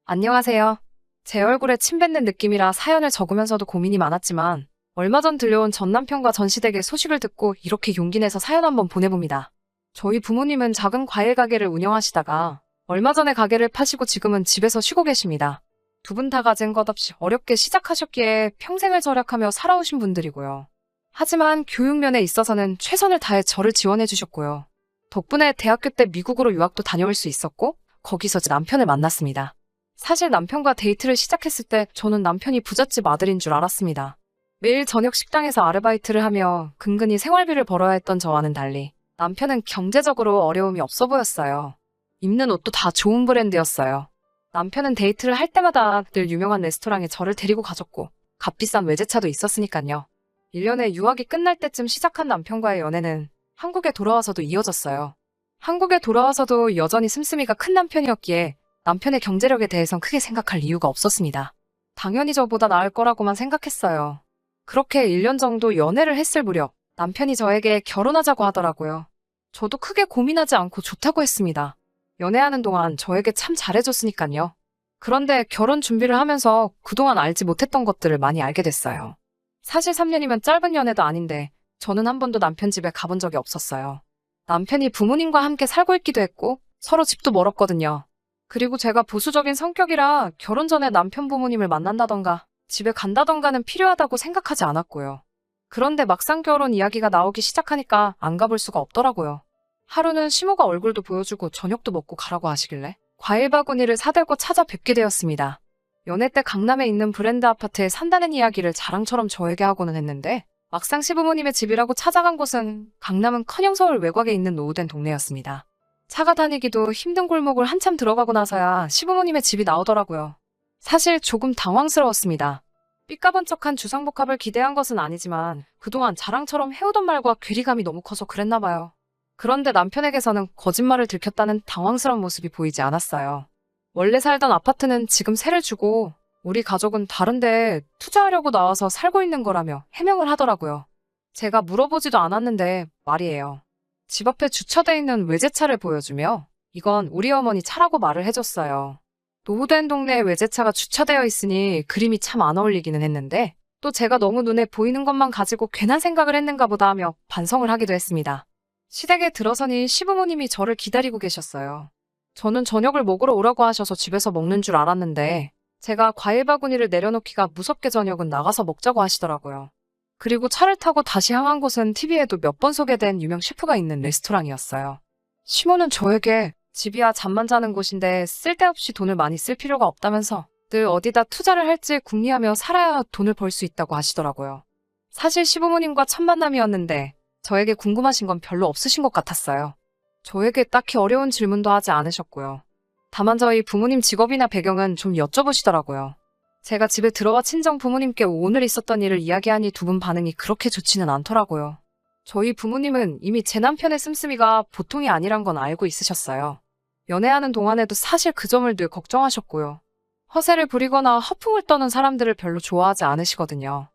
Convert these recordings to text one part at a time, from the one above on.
안녕하세요. 제 얼굴에 침 뱉는 느낌이라 사연을 적으면서도 고민이 많았지만 얼마 전 들려온 전 남편과 전 시댁의 소식을 듣고 이렇게 용기 내서 사연 한번 보내봅니다. 저희 부모님은 작은 과일 가게를 운영하시다가 얼마 전에 가게를 파시고 지금은 집에서 쉬고 계십니다. 두 분 다 가진 것 없이 어렵게 시작하셨기에 평생을 절약하며 살아오신 분들이고요. 하지만 교육면에 있어서는 최선을 다해 저를 지원해 주셨고요. 덕분에 대학교 때 미국으로 유학도 다녀올 수 있었고 거기서 남편을 만났습니다. 사실 남편과 데이트를 시작했을 때 저는 남편이 부잣집 아들인 줄 알았습니다. 매일 저녁 식당에서 아르바이트를 하며 근근히 생활비를 벌어야 했던 저와는 달리 남편은 경제적으로 어려움이 없어 보였어요. 입는 옷도 다 좋은 브랜드였어요. 남편은 데이트를 할 때마다 늘 유명한 레스토랑에 저를 데리고 가줬고 값비싼 외제차도 있었으니까요. 1년에 유학이 끝날 때쯤 시작한 남편과의 연애는 한국에 돌아와서도 이어졌어요. 한국에 돌아와서도 여전히 씀씀이가 큰 남편이었기에 남편의 경제력에 대해선 크게 생각할 이유가 없었습니다. 당연히 저보다 나을 거라고만 생각했어요. 그렇게 1년 정도 연애를 했을 무렵 남편이 저에게 결혼하자고 하더라고요. 저도 크게 고민하지 않고 좋다고 했습니다. 연애하는 동안 저에게 참 잘해줬으니까요. 그런데 결혼 준비를 하면서 그동안 알지 못했던 것들을 많이 알게 됐어요. 사실 3년이면 짧은 연애도 아닌데 저는 한 번도 남편 집에 가본 적이 없었어요. 남편이 부모님과 함께 살고 있기도 했고 서로 집도 멀었거든요. 그리고 제가 보수적인 성격이라 결혼 전에 남편 부모님을 만난다던가 집에 간다던가는 필요하다고 생각하지 않았고요. 그런데 막상 결혼 이야기가 나오기 시작하니까 안 가볼 수가 없더라고요. 하루는 시모가 얼굴도 보여주고 저녁도 먹고 가라고 하시길래 과일 바구니를 사들고 찾아뵙게 되었습니다. 연애 때 강남에 있는 브랜드 아파트에 산다는 이야기를 자랑처럼 저에게 하고는 했는데 막상 시부모님의 집이라고 찾아간 곳은 강남은커녕 서울 외곽에 있는 노후된 동네였습니다. 차가 다니기도 힘든 골목을 한참 들어가고 나서야 시부모님의 집이 나오더라고요. 사실 조금 당황스러웠습니다. 삐까번쩍한 주상복합을 기대한 것은 아니지만 그동안 자랑처럼 해오던 말과 괴리감이 너무 커서 그랬나 봐요. 그런데 남편에게서는 거짓말을 들켰다는 당황스러운 모습이 보이지 않았어요. 원래 살던 아파트는 지금 세를 주고 우리 가족은 다른 데에 투자하려고 나와서 살고 있는 거라며 해명을 하더라고요. 제가 물어보지도 않았는데 말이에요. 집 앞에 주차돼 있는 외제차를 보여주며 이건 우리 어머니 차라고 말을 해줬어요. 노후된 동네에 외제차가 주차되어 있으니 그림이 참 안 어울리기는 했는데 또 제가 너무 눈에 보이는 것만 가지고 괜한 생각을 했는가 보다 하며 반성을 하기도 했습니다. 시댁에 들어서니 시부모님이 저를 기다리고 계셨어요. 저는 저녁을 먹으러 오라고 하셔서 집에서 먹는 줄 알았는데 제가 과일 바구니를 내려놓기가 무섭게 저녁은 나가서 먹자고 하시더라고요. 그리고 차를 타고 다시 향한 곳은 TV에도 몇 번 소개된 유명 셰프가 있는 레스토랑이었어요. 시모는 저에게 집이야 잠만 자는 곳인데 쓸데없이 돈을 많이 쓸 필요가 없다면서 늘 어디다 투자를 할지 궁리하며 살아야 돈을 벌 수 있다고 하시더라고요. 사실 시부모님과 첫 만남이었는데 저에게 궁금하신 건 별로 없으신 것 같았어요. 저에게 딱히 어려운 질문도 하지 않으셨고요. 다만 저희 부모님 직업이나 배경은 좀 여쭤보시더라고요. 제가 집에 들어와 친정 부모님께 오늘 있었던 일을 이야기하니 두 분 반응이 그렇게 좋지는 않더라고요. 저희 부모님은 이미 제 남편의 씀씀이가 보통이 아니란 건 알고 있으셨어요. 연애하는 동안에도 사실 그 점을 늘 걱정하셨고요. 허세를 부리거나 허풍을 떠는 사람들을 별로 좋아하지 않으시거든요.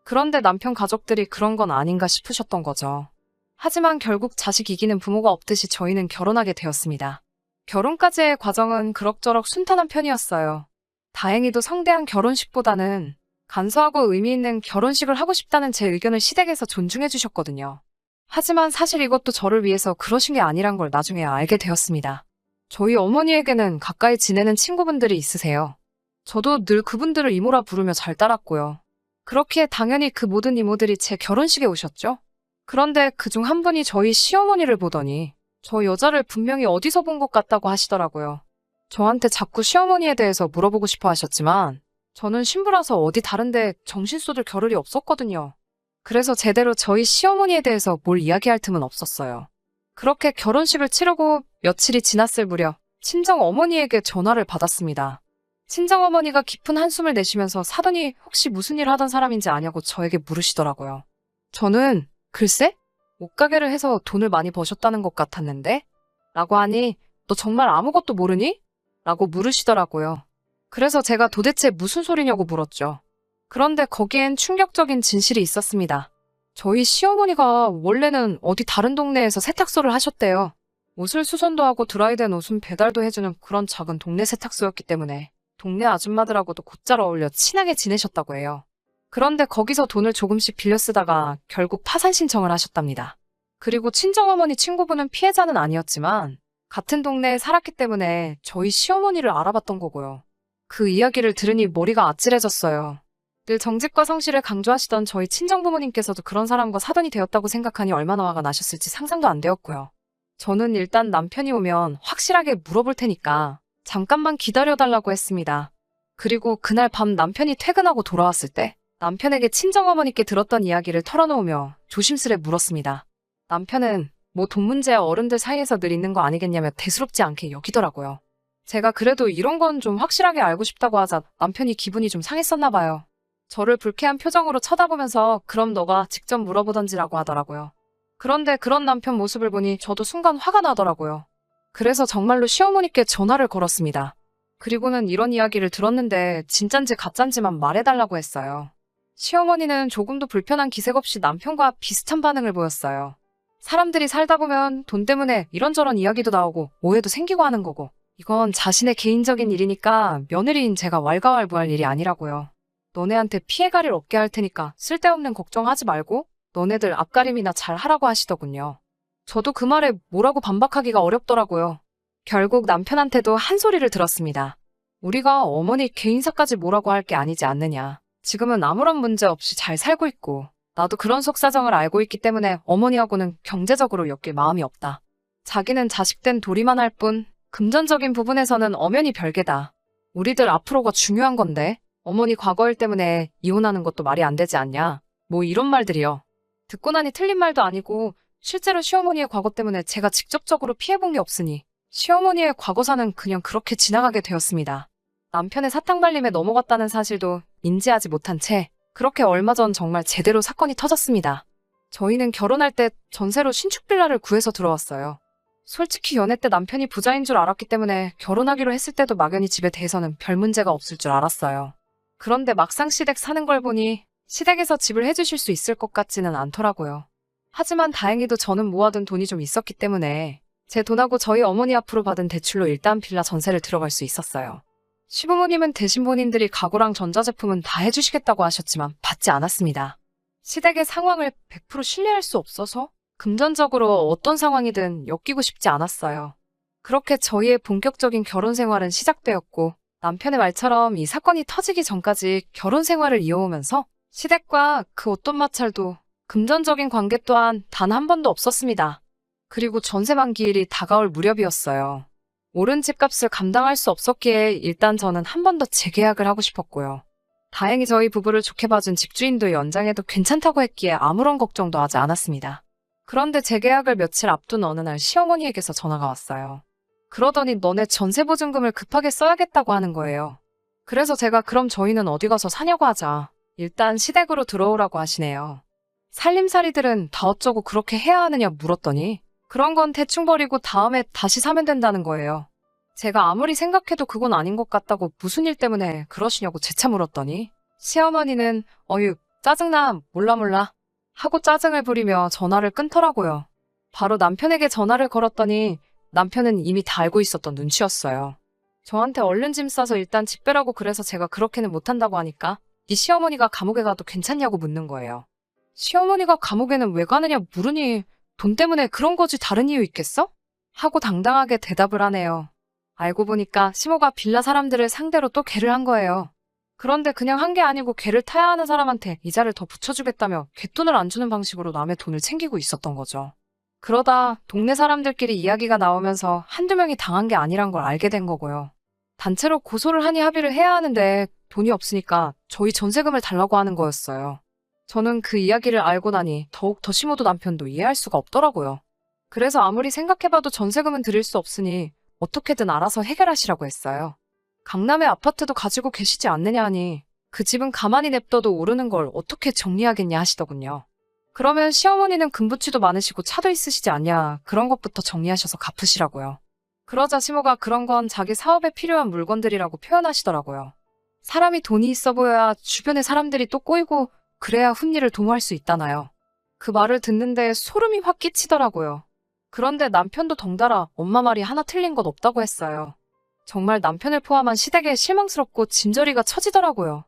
그런데 남편 가족들이 그런 건 아닌가 싶으셨던 거죠. 하지만 결국 자식 이기는 부모가 없듯이 저희는 결혼하게 되었습니다. 결혼까지의 과정은 그럭저럭 순탄한 편이었어요. 다행히도 성대한 결혼식보다는 간소하고 의미 있는 결혼식을 하고 싶다는 제 의견을 시댁에서 존중해 주셨거든요. 하지만 사실 이것도 저를 위해서 그러신 게 아니란 걸 나중에 알게 되었습니다. 저희 어머니에게는 가까이 지내는 친구분들이 있으세요. 저도 늘 그분들을 이모라 부르며 잘 따랐고요. 그렇기에 당연히 그 모든 이모들이 제 결혼식에 오셨죠? 그런데 그중 한 분이 저희 시어머니를 보더니 저 여자를 분명히 어디서 본 것 같다고 하시더라고요. 저한테 자꾸 시어머니에 대해서 물어보고 싶어 하셨지만 저는 신부라서 어디 다른데 정신 쏟을 겨를이 없었거든요. 그래서 제대로 저희 시어머니에 대해서 뭘 이야기할 틈은 없었어요. 그렇게 결혼식을 치르고 며칠이 지났을 무렵 친정 어머니에게 전화를 받았습니다. 친정 어머니가 깊은 한숨을 내쉬면서 사돈이 혹시 무슨 일 하던 사람인지 아냐고 저에게 물으시더라고요. 저는 글쎄? 옷가게를 해서 돈을 많이 버셨다는 것 같았는데? 라고 하니 너 정말 아무것도 모르니? 라고 물으시더라고요. 그래서 제가 도대체 무슨 소리냐고 물었죠. 그런데 거기엔 충격적인 진실이 있었습니다. 저희 시어머니가 원래는 어디 다른 동네에서 세탁소를 하셨대요. 옷을 수선도 하고 드라이된 옷은 배달도 해주는 그런 작은 동네 세탁소였기 때문에 동네 아줌마들하고도 곧잘 어울려 친하게 지내셨다고 해요. 그런데 거기서 돈을 조금씩 빌려 쓰다가 결국 파산 신청을 하셨답니다. 그리고 친정어머니 친구분은 피해자는 아니었지만 같은 동네에 살았기 때문에 저희 시어머니를 알아봤던 거고요. 그 이야기를 들으니 머리가 아찔해졌어요. 늘 정직과 성실을 강조하시던 저희 친정부모님께서도 그런 사람과 사돈이 되었다고 생각하니 얼마나 화가 나셨을지 상상도 안 되었고요. 저는 일단 남편이 오면 확실하게 물어볼 테니까 잠깐만 기다려달라고 했습니다. 그리고 그날 밤 남편이 퇴근하고 돌아왔을 때 남편에게 친정어머니께 들었던 이야기를 털어놓으며 조심스레 물었습니다. 남편은 뭐 돈 문제야 어른들 사이에서 늘 있는 거 아니겠냐며 대수롭지 않게 여기더라고요. 제가 그래도 이런 건 좀 확실하게 알고 싶다고 하자 남편이 기분이 좀 상했었나 봐요. 저를 불쾌한 표정으로 쳐다보면서 그럼 너가 직접 물어보던지라고 하더라고요. 그런데 그런 남편 모습을 보니 저도 순간 화가 나더라고요. 그래서 정말로 시어머니께 전화를 걸었습니다. 그리고는 이런 이야기를 들었는데 진짠지 가짠지만 말해달라고 했어요. 시어머니는 조금도 불편한 기색 없이 남편과 비슷한 반응을 보였어요. 사람들이 살다 보면 돈 때문에 이런저런 이야기도 나오고 오해도 생기고 하는 거고 이건 자신의 개인적인 일이니까 며느리인 제가 왈가왈부할 일이 아니라고요. 너네한테 피해가를 없게 할 테니까 쓸데없는 걱정하지 말고 너네들 앞가림이나 잘 하라고 하시더군요. 저도 그 말에 뭐라고 반박하기가 어렵더라고요. 결국 남편한테도 한 소리를 들었습니다. 우리가 어머니 개인사까지 뭐라고 할 게 아니지 않느냐. 지금은 아무런 문제 없이 잘 살고 있고 나도 그런 속사정을 알고 있기 때문에 어머니하고는 경제적으로 엮일 마음이 없다. 자기는 자식된 도리만 할 뿐 금전적인 부분에서는 엄연히 별개다. 우리들 앞으로가 중요한 건데 어머니 과거 일 때문에 이혼하는 것도 말이 안 되지 않냐. 뭐 이런 말들이요. 듣고 나니 틀린 말도 아니고 실제로 시어머니의 과거 때문에 제가 직접적으로 피해본 게 없으니 시어머니의 과거사는 그냥 그렇게 지나가게 되었습니다. 남편의 사탕발림에 넘어갔다는 사실도 인지하지 못한 채 그렇게 얼마 전 정말 제대로 사건이 터졌습니다. 저희는 결혼할 때 전세로 신축 빌라를 구해서 들어왔어요. 솔직히 연애 때 남편이 부자인 줄 알았기 때문에 결혼하기로 했을 때도 막연히 집에 대해서는 별 문제가 없을 줄 알았어요. 그런데 막상 시댁 사는 걸 보니 시댁에서 집을 해주실 수 있을 것 같지는 않더라고요. 하지만 다행히도 저는 모아둔 돈이 좀 있었기 때문에 제 돈하고 저희 어머니 앞으로 받은 대출로 일단 빌라 전세를 들어갈 수 있었어요. 시부모님은 대신 본인들이 가구랑 전자제품은 다 해주시겠다고 하셨지만 받지 않았습니다. 시댁의 상황을 100% 신뢰할 수 없어서 금전적으로 어떤 상황이든 엮이고 싶지 않았어요. 그렇게 저희의 본격적인 결혼 생활은 시작되었고 남편의 말처럼 이 사건이 터지기 전까지 결혼 생활을 이어오면서 시댁과 그 어떤 마찰도 금전적인 관계 또한 단 한 번도 없었습니다. 그리고 전세 만기일이 다가올 무렵이었어요. 오른 집값을 감당할 수 없었기에 일단 저는 한 번 더 재계약을 하고 싶었고요. 다행히 저희 부부를 좋게 봐준 집주인도 연장해도 괜찮다고 했기에 아무런 걱정도 하지 않았습니다. 그런데 재계약을 며칠 앞둔 어느 날 시어머니에게서 전화가 왔어요. 그러더니 너네 전세보증금을 급하게 써야겠다고 하는 거예요. 그래서 제가 그럼 저희는 어디 가서 사냐고 하자. 일단 시댁으로 들어오라고 하시네요. 살림살이들은 다 어쩌고 그렇게 해야 하느냐 물었더니 그런 건 대충 버리고 다음에 다시 사면 된다는 거예요. 제가 아무리 생각해도 그건 아닌 것 같다고 무슨 일 때문에 그러시냐고 재차 물었더니 시어머니는 어휴 짜증나 몰라 하고 짜증을 부리며 전화를 끊더라고요. 바로 남편에게 전화를 걸었더니 남편은 이미 다 알고 있었던 눈치였어요. 저한테 얼른 짐 싸서 일단 집 빼라고 그래서 제가 그렇게는 못한다고 하니까 네 시어머니가 감옥에 가도 괜찮냐고 묻는 거예요. 시어머니가 감옥에는 왜 가느냐 물으니 돈 때문에 그런 거지 다른 이유 있겠어? 하고 당당하게 대답을 하네요. 알고 보니까 시모가 빌라 사람들을 상대로 또 개를 한 거예요. 그런데 그냥 한 게 아니고 개를 타야 하는 사람한테 이자를 더 붙여주겠다며 갯돈을 안 주는 방식으로 남의 돈을 챙기고 있었던 거죠. 그러다 동네 사람들끼리 이야기가 나오면서 한두 명이 당한 게 아니란 걸 알게 된 거고요. 단체로 고소를 하니 합의를 해야 하는데 돈이 없으니까 저희 전세금을 달라고 하는 거였어요. 저는 그 이야기를 알고 나니 더욱 시모도 남편도 이해할 수가 없더라고요. 그래서 아무리 생각해봐도 전세금은 드릴 수 없으니 어떻게든 알아서 해결하시라고 했어요. 강남에 아파트도 가지고 계시지 않느냐 하니 그 집은 가만히 냅둬도 오르는 걸 어떻게 정리하겠냐 하시더군요. 그러면 시어머니는 금부치도 많으시고 차도 있으시지 않냐 그런 것부터 정리하셔서 갚으시라고요. 그러자 시모가 그런 건 자기 사업에 필요한 물건들이라고 표현하시더라고요. 사람이 돈이 있어 보여야 주변에 사람들이 또 꼬이고 그래야 훈일을 도모할 수 있다나요. 그 말을 듣는데 소름이 확 끼치더라고요. 그런데 남편도 덩달아 엄마 말이 하나 틀린 것 없다고 했어요. 정말 남편을 포함한 시댁에 실망스럽고 진저리가 처지더라고요.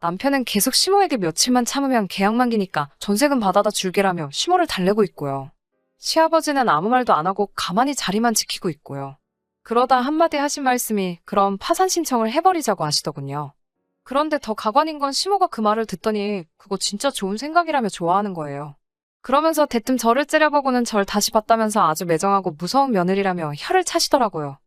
남편은 계속 시모에게 며칠만 참으면 계약 만기니까 전세금 받아다 줄게라며 시모를 달래고 있고요. 시아버지는 아무 말도 안 하고 가만히 자리만 지키고 있고요. 그러다 한마디 하신 말씀이 그럼 파산 신청을 해버리자고 하시더군요. 그런데 더 가관인 건 시모가 그 말을 듣더니 그거 진짜 좋은 생각이라며 좋아하는 거예요. 그러면서 대뜸 저를 째려보고는 절 다시 봤다면서 아주 매정하고 무서운 며느리라며 혀를 차시더라고요.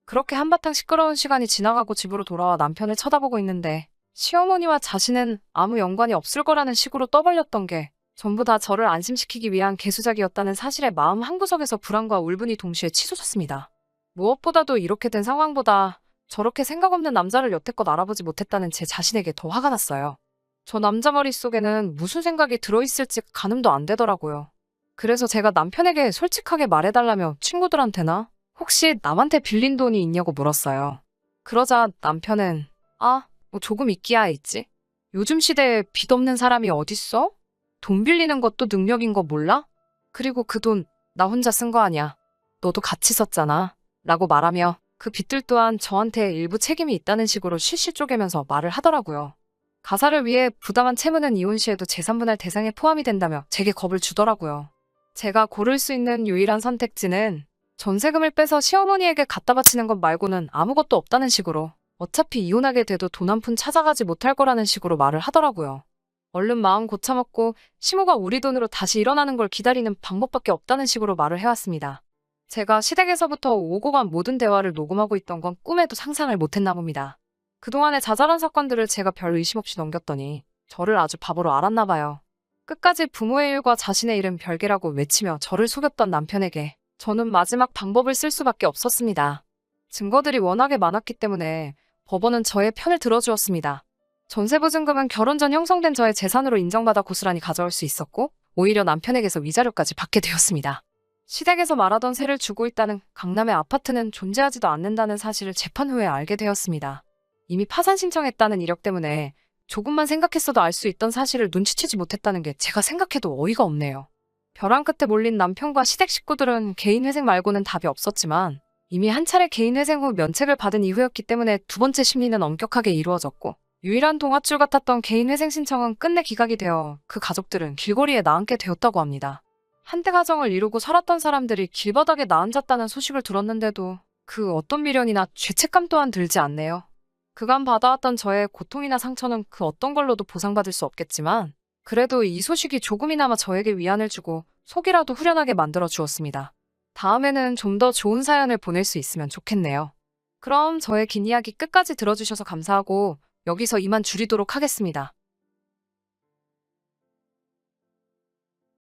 그렇게 한바탕 시끄러운 시간이 지나가고 집으로 돌아와 남편을 쳐다보고 있는데 시어머니와 자신은 아무 연관이 없을 거라는 식으로 떠벌렸던 게 전부 다 저를 안심시키기 위한 개수작이었다는 사실에 마음 한구석에서 불안과 울분이 동시에 치솟았습니다. 무엇보다도 이렇게 된 상황보다 저렇게 생각 없는 남자를 여태껏 알아보지 못했다는 제 자신에게 더 화가 났어요. 저 남자 머릿속에는 무슨 생각이 들어있을지 가늠도 안 되더라고요. 그래서 제가 남편에게 솔직하게 말해달라며 친구들한테나 혹시 남한테 빌린 돈이 있냐고 물었어요. 그러자 남편은 뭐 조금 있기야 있지. 요즘 시대에 빚 없는 사람이 어딨어? 돈 빌리는 것도 능력인 거 몰라? 그리고 그 돈 나 혼자 쓴 거 아니야. 너도 같이 썼잖아. 라고 말하며 그 빚들 또한 저한테 일부 책임이 있다는 식으로 실실 쪼개면서 말을 하더라고요. 가사를 위해 부당한 채무는 이혼 시에도 재산분할 대상에 포함이 된다며 제게 겁을 주더라고요. 제가 고를 수 있는 유일한 선택지는 전세금을 빼서 시어머니에게 갖다 바치는 것 말고는 아무것도 없다는 식으로 어차피 이혼하게 돼도 돈 한 푼 찾아가지 못할 거라는 식으로 말을 하더라고요. 얼른 마음 고쳐먹고 시모가 우리 돈으로 다시 일어나는 걸 기다리는 방법밖에 없다는 식으로 말을 해왔습니다. 제가 시댁에서부터 오고 간 모든 대화를 녹음하고 있던 건 꿈에도 상상을 못했나 봅니다. 그동안의 자잘한 사건들을 제가 별 의심 없이 넘겼더니 저를 아주 바보로 알았나 봐요. 끝까지 부모의 일과 자신의 일은 별개라고 외치며 저를 속였던 남편에게 저는 마지막 방법을 쓸 수밖에 없었습니다. 증거들이 워낙에 많았기 때문에 법원은 저의 편을 들어주었습니다. 전세보증금은 결혼 전 형성된 저의 재산으로 인정받아 고스란히 가져올 수 있었고 오히려 남편에게서 위자료까지 받게 되었습니다. 시댁에서 말하던 세를 주고 있다는 강남의 아파트는 존재하지도 않는다는 사실을 재판 후에 알게 되었습니다. 이미 파산 신청했다는 이력 때문에 조금만 생각했어도 알 수 있던 사실을 눈치채지 못했다는 게 제가 생각해도 어이가 없네요. 벼랑 끝에 몰린 남편과 시댁 식구들은 개인회생 말고는 답이 없었지만 이미 한 차례 개인회생 후 면책을 받은 이후였기 때문에 두 번째 심리는 엄격하게 이루어졌고 유일한 동아줄 같았던 개인회생 신청은 끝내 기각이 되어 그 가족들은 길거리에 나앉게 되었다고 합니다. 한때 가정을 이루고 살았던 사람들이 길바닥에 나앉았다는 소식을 들었는데도 그 어떤 미련이나 죄책감 또한 들지 않네요. 그간 받아왔던 저의 고통이나 상처는 그 어떤 걸로도 보상받을 수 없겠지만 그래도 이 소식이 조금이나마 저에게 위안을 주고 속이라도 후련하게 만들어 주었습니다. 다음에는 좀 더 좋은 사연을 보낼 수 있으면 좋겠네요. 그럼 저의 긴 이야기 끝까지 들어주셔서 감사하고 여기서 이만 줄이도록 하겠습니다.